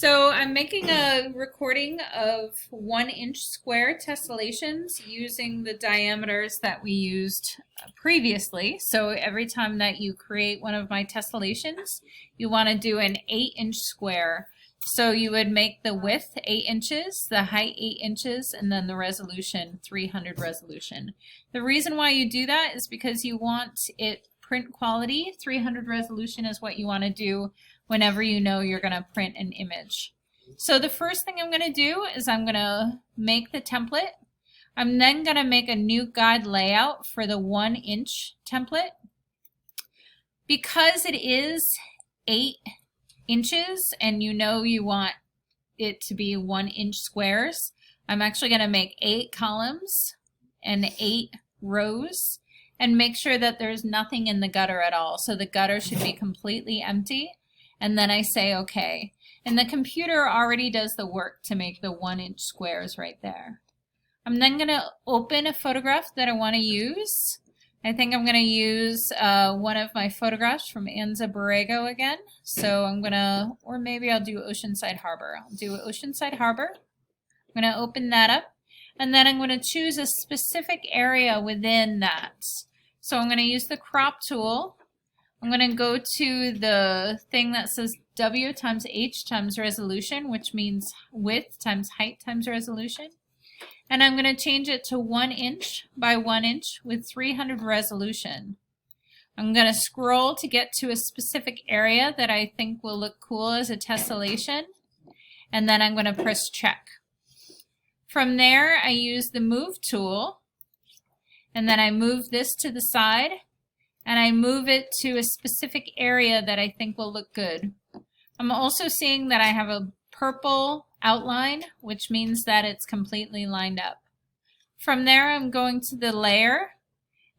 So I'm making a recording of 1-inch square tessellations using the diameters that we used previously. So every time that you create one of my tessellations, you want to do an 8-inch square. So you would make the width 8 inches, the height 8 inches, and then the resolution 300 resolution. The reason why you do that is because you want it print quality. 300 resolution is what you want to do whenever you know you're going to print an image. So the first thing I'm going to do is I'm going to make the template. I'm then going to make a new guide layout for the 1-inch template. Because it is 8 inches and you know you want it to be 1-inch squares, I'm actually going to make 8 columns and 8 rows and make sure that there's nothing in the gutter at all. So the gutter should be completely empty. And then I say okay. And the computer already does the work to make the 1-inch squares right there. I'm then going to open a photograph that I want to use. I think I'm going to use one of my photographs from Anza Borrego again. So I'm going to, or maybe I'll do Oceanside Harbor. I'll do Oceanside Harbor. I'm going to open that up. And then I'm going to choose a specific area within that. So I'm going to use the crop tool. I'm going to go to the thing that says W times H times resolution, which means width times height times resolution. And I'm going to change it to 1 inch by 1 inch with 300 resolution. I'm going to scroll to get to a specific area that I think will look cool as a tessellation. And then I'm going to press check. From there, I use the move tool. And then I move this to the side. And I move it to a specific area that I think will look good. I'm also seeing that I have a purple outline, which means that it's completely lined up. From there, I'm going to the layer,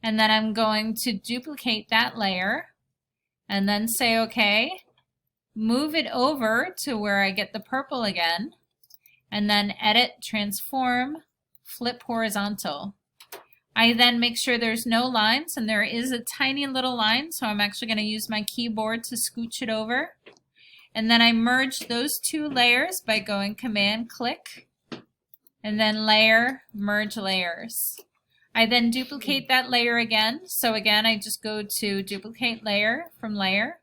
and then I'm going to duplicate that layer, and then say okay, move it over to where I get the purple again, and then edit, transform, flip horizontal. I then make sure there's no lines, and there is a tiny little line, so I'm actually going to use my keyboard to scooch it over. And then I merge those two layers by going Command click, and then layer, merge layers. I then duplicate that layer again. So again, I just go to duplicate layer from layer,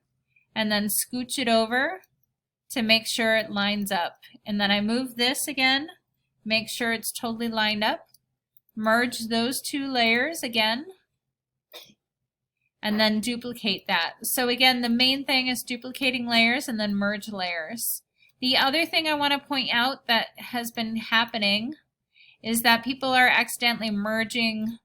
and then scooch it over to make sure it lines up. And then I move this again, make sure it's totally lined up. Merge those two layers again, and then duplicate that. So again, the main thing is duplicating layers and then merge layers. The other thing I want to point out that has been happening is that people are accidentally merging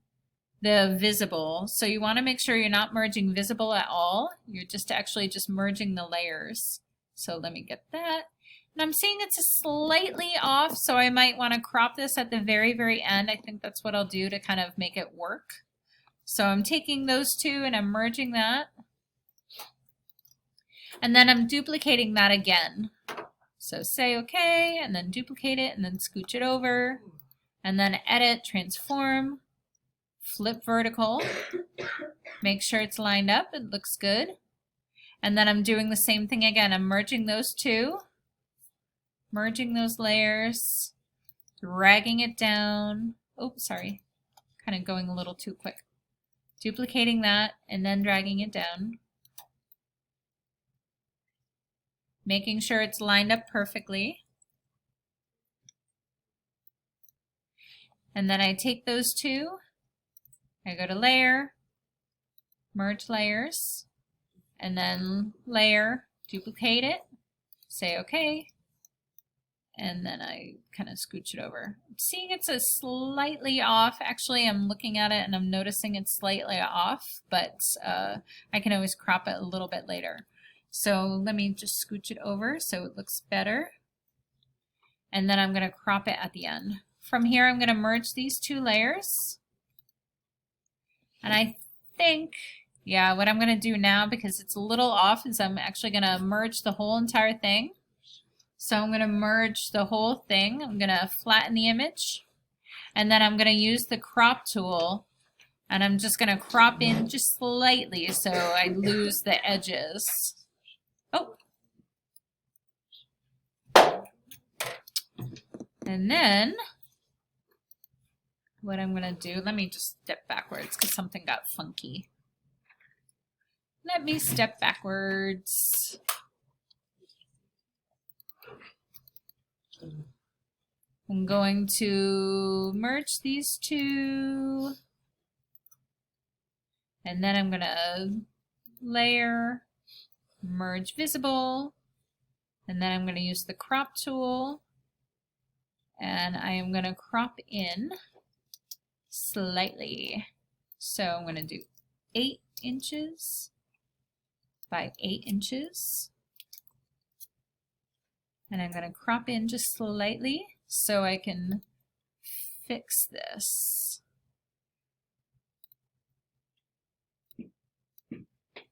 the visible. So you want to make sure you're not merging visible at all. You're just actually just merging the layers. So let me get that. And I'm seeing it's slightly off, so I might want to crop this at the very, very end. I think that's what I'll do to kind of make it work. So I'm taking those two and I'm merging that. And then I'm duplicating that again. So say okay, and then duplicate it, and then scooch it over. And then edit, transform, flip vertical. Make sure it's lined up, it looks good. And then I'm doing the same thing again. I'm merging those two. Merging those layers, dragging it down. Oh, sorry, kind of going a little too quick. Duplicating that and then dragging it down. Making sure it's lined up perfectly. And then I take those two, I go to layer, merge layers, and then layer, duplicate it, say okay. And then I kind of scooch it over. I'm seeing it's a slightly off. Actually, I'm looking at it and I'm noticing it's slightly off, but I can always crop it a little bit later. So let me just scooch it over so it looks better. And then I'm going to crop it at the end. From here, I'm going to merge these two layers. And I think, yeah, what I'm going to do now, because it's a little off, is I'm actually going to merge the whole entire thing. So I'm going to merge the whole thing. I'm going to flatten the image. And then I'm going to use the crop tool. And I'm just going to crop in just slightly so I lose the edges. Oh, And then what I'm going to do, let me just step backwards because something got funky. Let me step backwards. I'm going to merge these two. And then I'm going to layer, merge visible. And then I'm going to use the crop tool. And I am going to crop in slightly. So I'm going to do 8 inches by 8 inches. And I'm going to crop in just slightly so I can fix this.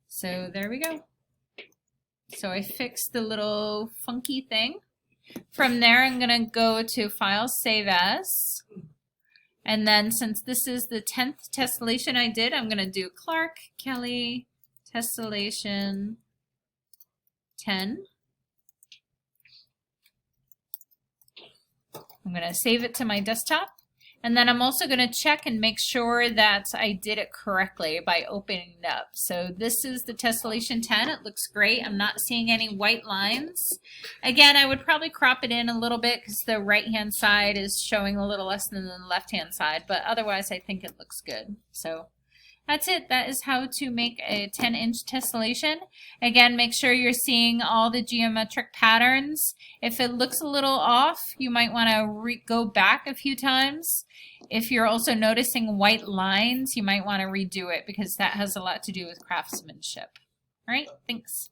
So there we go. So I fixed the little funky thing. From there, I'm going to go to File, Save As. And then since this is the 10th tessellation I did, I'm going to do Clark, Kelly, tessellation 10. I'm going to save it to my desktop. And then I'm also going to check and make sure that I did it correctly by opening it up. So this is the tessellation 10. It looks great. I'm not seeing any white lines. Again, I would probably crop it in a little bit because the right-hand side is showing a little less than the left-hand side. But otherwise, I think it looks good. So that's it. That is how to make a 10-inch tessellation. Again, make sure you're seeing all the geometric patterns. If it looks a little off, you might want to go back a few times. If you're also noticing white lines, you might want to redo it because that has a lot to do with craftsmanship. All right, thanks.